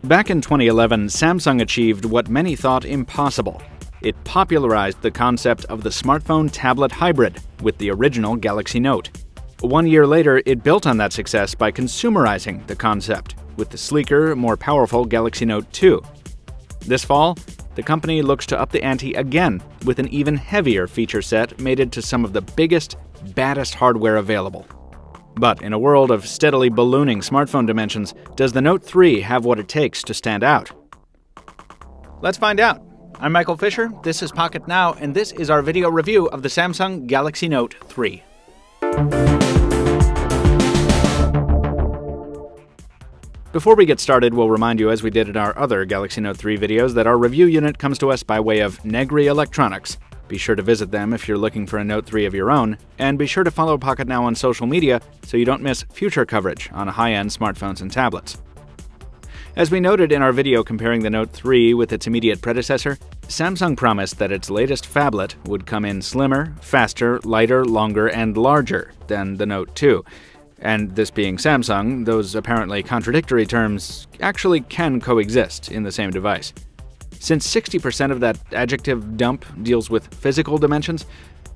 Back in 2011, Samsung achieved what many thought impossible. It popularized the concept of the smartphone-tablet hybrid with the original Galaxy Note. 1 year later, it built on that success by consumerizing the concept with the sleeker, more powerful Galaxy Note 2. This fall, the company looks to up the ante again with an even heavier feature set mated to some of the biggest, baddest hardware available. But in a world of steadily ballooning smartphone dimensions, does the Note 3 have what it takes to stand out? Let's find out. I'm Michael Fisher, this is Pocketnow, and this is our video review of the Samsung Galaxy Note 3. Before we get started, we'll remind you, as we did in our other Galaxy Note 3 videos, that our review unit comes to us by way of Negri Electronics. Be sure to visit them if you're looking for a Note 3 of your own, and be sure to follow Pocketnow on social media so you don't miss future coverage on high-end smartphones and tablets. As we noted in our video comparing the Note 3 with its immediate predecessor, Samsung promised that its latest phablet would come in slimmer, faster, lighter, longer, and larger than the Note 2. And this being Samsung, those apparently contradictory terms actually can coexist in the same device. Since 60% of that adjective dump deals with physical dimensions,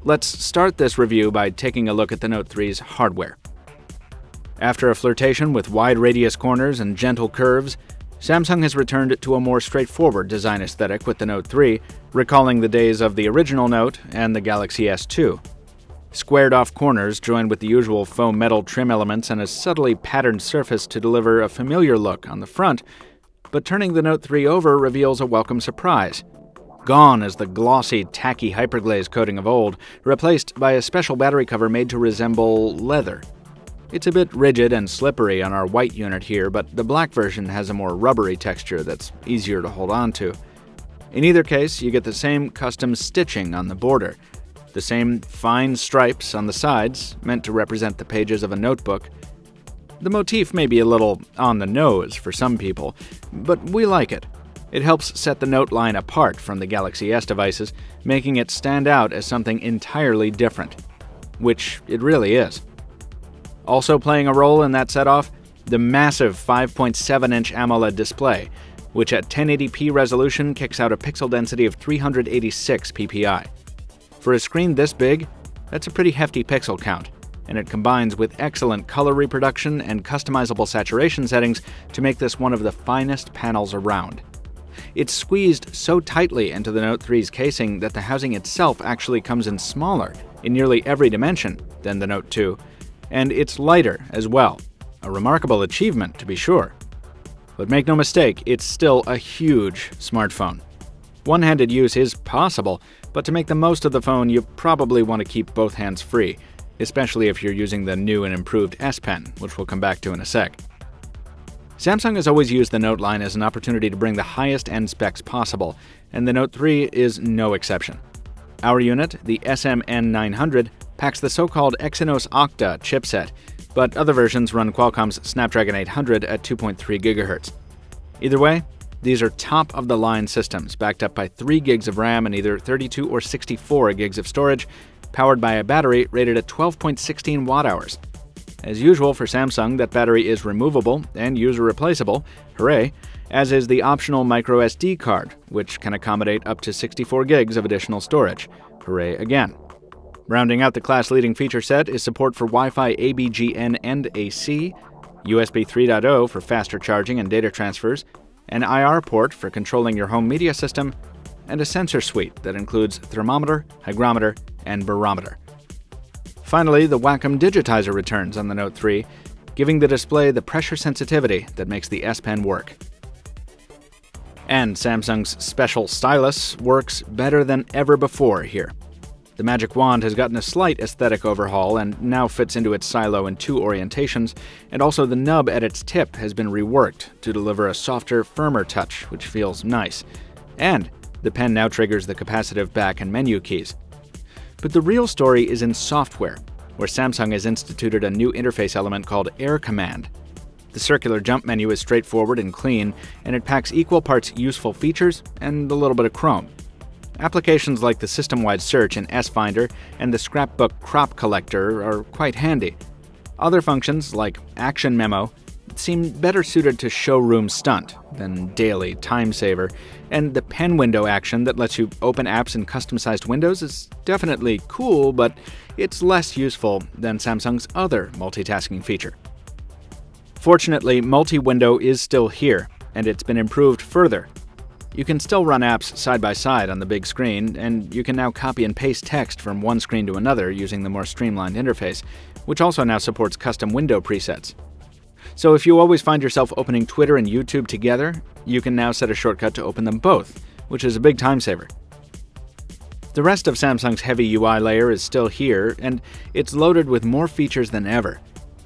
let's start this review by taking a look at the Note 3's hardware. After a flirtation with wide radius corners and gentle curves, Samsung has returned to a more straightforward design aesthetic with the Note 3, recalling the days of the original Note and the Galaxy S2. Squared-off corners joined with the usual faux metal trim elements and a subtly patterned surface to deliver a familiar look on the front, but turning the Note 3 over reveals a welcome surprise. Gone is the glossy, tacky hyperglaze coating of old, replaced by a special battery cover made to resemble leather. It's a bit rigid and slippery on our white unit here, but the black version has a more rubbery texture that's easier to hold on to. In either case, you get the same custom stitching on the border, the same fine stripes on the sides, meant to represent the pages of a notebook. The motif may be a little on the nose for some people, but we like it. It helps set the Note line apart from the Galaxy S devices, making it stand out as something entirely different, which it really is. Also playing a role in that set-off, the massive 5.7-inch AMOLED display, which at 1080p resolution kicks out a pixel density of 386 ppi. For a screen this big, that's a pretty hefty pixel count, and it combines with excellent color reproduction and customizable saturation settings to make this one of the finest panels around. It's squeezed so tightly into the Note 3's casing that the housing itself actually comes in smaller in nearly every dimension than the Note 2, and it's lighter as well, a remarkable achievement to be sure. But make no mistake, it's still a huge smartphone. One-handed use is possible, but to make the most of the phone, you probably want to keep both hands free, especially if you're using the new and improved S Pen, which we'll come back to in a sec. Samsung has always used the Note line as an opportunity to bring the highest end specs possible, and the Note 3 is no exception. Our unit, the SMN900, packs the so-called Exynos Octa chipset, but other versions run Qualcomm's Snapdragon 800 at 2.3 GHz. Either way, these are top-of-the-line systems, backed up by 3 gigs of RAM and either 32 or 64 gigs of storage, powered by a battery rated at 12.16 watt-hours. As usual for Samsung, that battery is removable and user-replaceable, hooray, as is the optional microSD card, which can accommodate up to 64 gigs of additional storage, hooray again. Rounding out the class-leading feature set is support for Wi-Fi ABGN and AC, USB 3.0 for faster charging and data transfers, an IR port for controlling your home media system, and a sensor suite that includes thermometer, hygrometer, and barometer. Finally, the Wacom Digitizer returns on the Note 3, giving the display the pressure sensitivity that makes the S Pen work. And Samsung's special stylus works better than ever before here. The Magic Wand has gotten a slight aesthetic overhaul and now fits into its silo in 2 orientations, and also the nub at its tip has been reworked to deliver a softer, firmer touch, which feels nice. And the pen now triggers the capacitive back and menu keys. But the real story is in software, where Samsung has instituted a new interface element called Air Command. The circular jump menu is straightforward and clean, and it packs equal parts useful features and a little bit of chrome. Applications like the system-wide search in S-Finder and the scrapbook crop collector are quite handy. Other functions, like Action Memo, seem better suited to showroom stunt than daily time saver, and the pen window action that lets you open apps in custom-sized windows is definitely cool, but it's less useful than Samsung's other multitasking feature. Fortunately, multi-window is still here, and it's been improved further. You can still run apps side by side on the big screen, and you can now copy and paste text from one screen to another using the more streamlined interface, which also now supports custom window presets. So if you always find yourself opening Twitter and YouTube together, you can now set a shortcut to open them both, which is a big time saver. The rest of Samsung's heavy UI layer is still here, and it's loaded with more features than ever.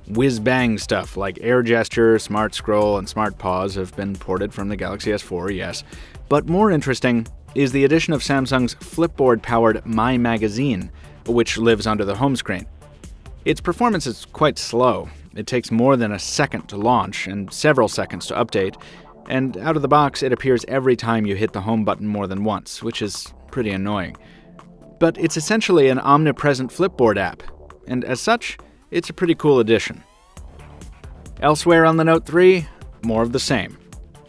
Whiz-bang stuff like air gesture, smart scroll, and smart pause have been ported from the Galaxy S4, yes. But more interesting is the addition of Samsung's Flipboard-powered My Magazine, which lives under the home screen. Its performance is quite slow. It takes more than a second to launch and several seconds to update, and out of the box it appears every time you hit the home button more than once, which is pretty annoying. But it's essentially an omnipresent Flipboard app, and as such, it's a pretty cool addition. Elsewhere on the Note 3, more of the same.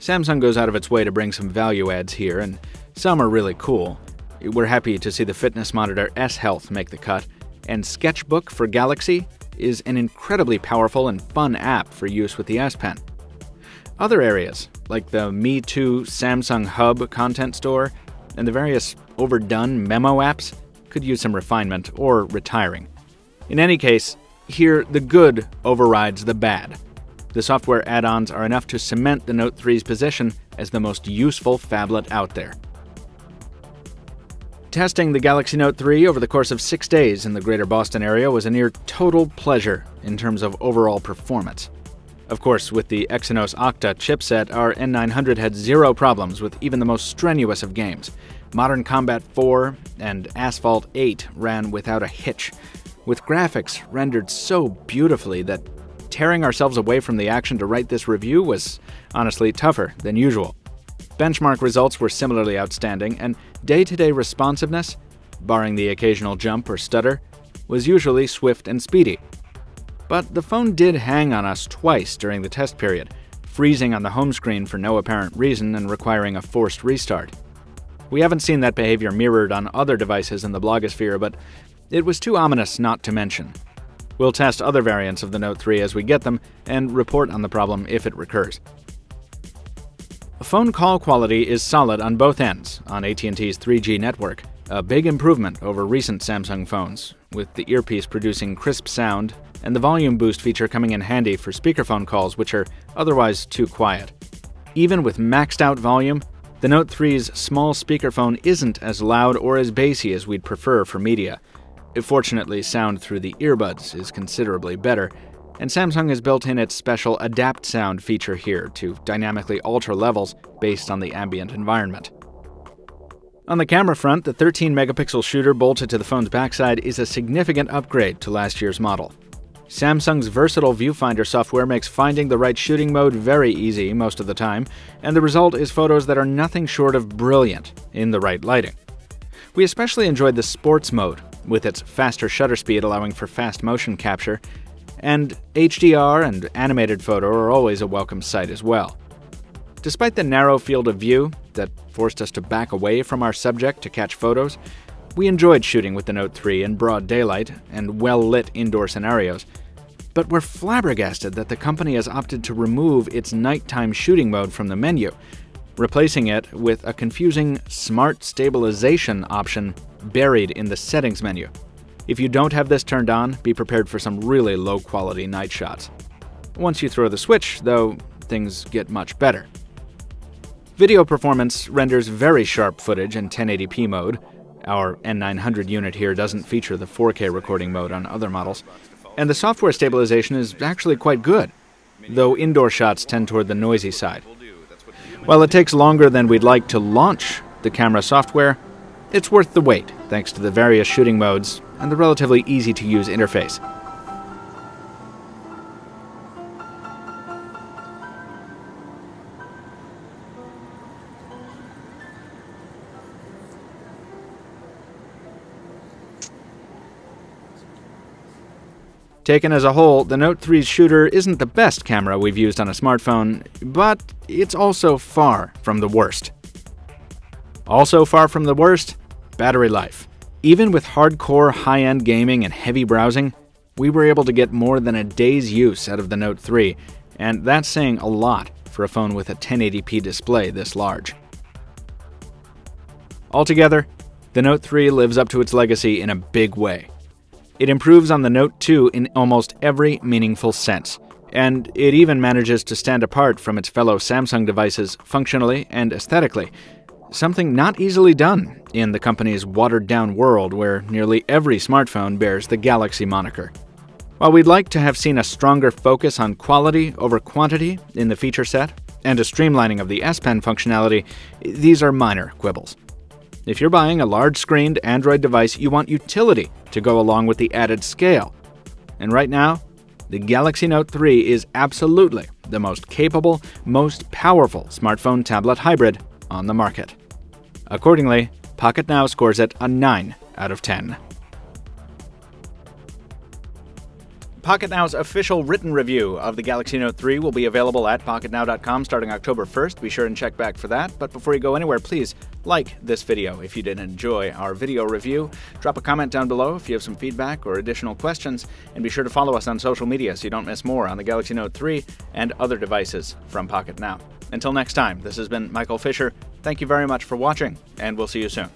Samsung goes out of its way to bring some value adds here, and some are really cool. We're happy to see the fitness monitor S Health make the cut, and Sketchbook for Galaxy is an incredibly powerful and fun app for use with the S Pen. Other areas, like the Me Too Samsung Hub content store and the various overdone memo apps, could use some refinement or retiring. In any case, here the good overrides the bad. The software add-ons are enough to cement the Note 3's position as the most useful phablet out there. Testing the Galaxy Note 3 over the course of 6 days in the greater Boston area was a near total pleasure in terms of overall performance. Of course, with the Exynos Octa chipset, our N900 had zero problems with even the most strenuous of games. Modern Combat 4 and Asphalt 8 ran without a hitch, with graphics rendered so beautifully that tearing ourselves away from the action to write this review was honestly tougher than usual. Benchmark results were similarly outstanding, and day-to-day responsiveness, barring the occasional jump or stutter, was usually swift and speedy. But the phone did hang on us twice during the test period, freezing on the home screen for no apparent reason and requiring a forced restart. We haven't seen that behavior mirrored on other devices in the blogosphere, but it was too ominous not to mention. We'll test other variants of the Note 3 as we get them and report on the problem if it recurs. Phone call quality is solid on both ends on AT&T's 3G network, a big improvement over recent Samsung phones, with the earpiece producing crisp sound and the volume boost feature coming in handy for speakerphone calls which are otherwise too quiet. Even with maxed out volume, the Note 3's small speakerphone isn't as loud or as bassy as we'd prefer for media. Fortunately, sound through the earbuds is considerably better, and Samsung has built in its special Adapt Sound feature here to dynamically alter levels based on the ambient environment. On the camera front, the 13-megapixel shooter bolted to the phone's backside is a significant upgrade to last year's model. Samsung's versatile viewfinder software makes finding the right shooting mode very easy most of the time, and the result is photos that are nothing short of brilliant in the right lighting. We especially enjoyed the sports mode, with its faster shutter speed allowing for fast motion capture, and HDR and animated photo are always a welcome sight as well. Despite the narrow field of view that forced us to back away from our subject to catch photos, we enjoyed shooting with the Note 3 in broad daylight and well-lit indoor scenarios. But we're flabbergasted that the company has opted to remove its nighttime shooting mode from the menu, replacing it with a confusing smart stabilization option buried in the settings menu. If you don't have this turned on, be prepared for some really low-quality night shots. Once you throw the switch, though, things get much better. Video performance renders very sharp footage in 1080p mode. Our N900 unit here doesn't feature the 4K recording mode on other models. And the software stabilization is actually quite good, though indoor shots tend toward the noisy side. While it takes longer than we'd like to launch the camera software, it's worth the wait thanks to the various shooting modes and the relatively easy-to-use interface. Taken as a whole, the Note 3's shooter isn't the best camera we've used on a smartphone, but it's also far from the worst. Also far from the worst, battery life. Even with hardcore high-end gaming and heavy browsing, we were able to get more than a day's use out of the Note 3, and that's saying a lot for a phone with a 1080p display this large. Altogether, the Note 3 lives up to its legacy in a big way. It improves on the Note 2 in almost every meaningful sense, and it even manages to stand apart from its fellow Samsung devices functionally and aesthetically, something not easily done in the company's watered-down world where nearly every smartphone bears the Galaxy moniker. While we'd like to have seen a stronger focus on quality over quantity in the feature set, and a streamlining of the S Pen functionality, these are minor quibbles. If you're buying a large-screened Android device, you want utility to go along with the added scale. And right now, the Galaxy Note 3 is absolutely the most capable, most powerful smartphone-tablet hybrid on the market. Accordingly, Pocketnow scores it a 9 out of 10. Pocketnow's official written review of the Galaxy Note 3 will be available at pocketnow.com starting October 1st. Be sure and check back for that. But before you go anywhere, please like this video if you did enjoy our video review. Drop a comment down below if you have some feedback or additional questions. And be sure to follow us on social media so you don't miss more on the Galaxy Note 3 and other devices from Pocketnow. Until next time, this has been Michael Fisher. Thank you very much for watching, and we'll see you soon.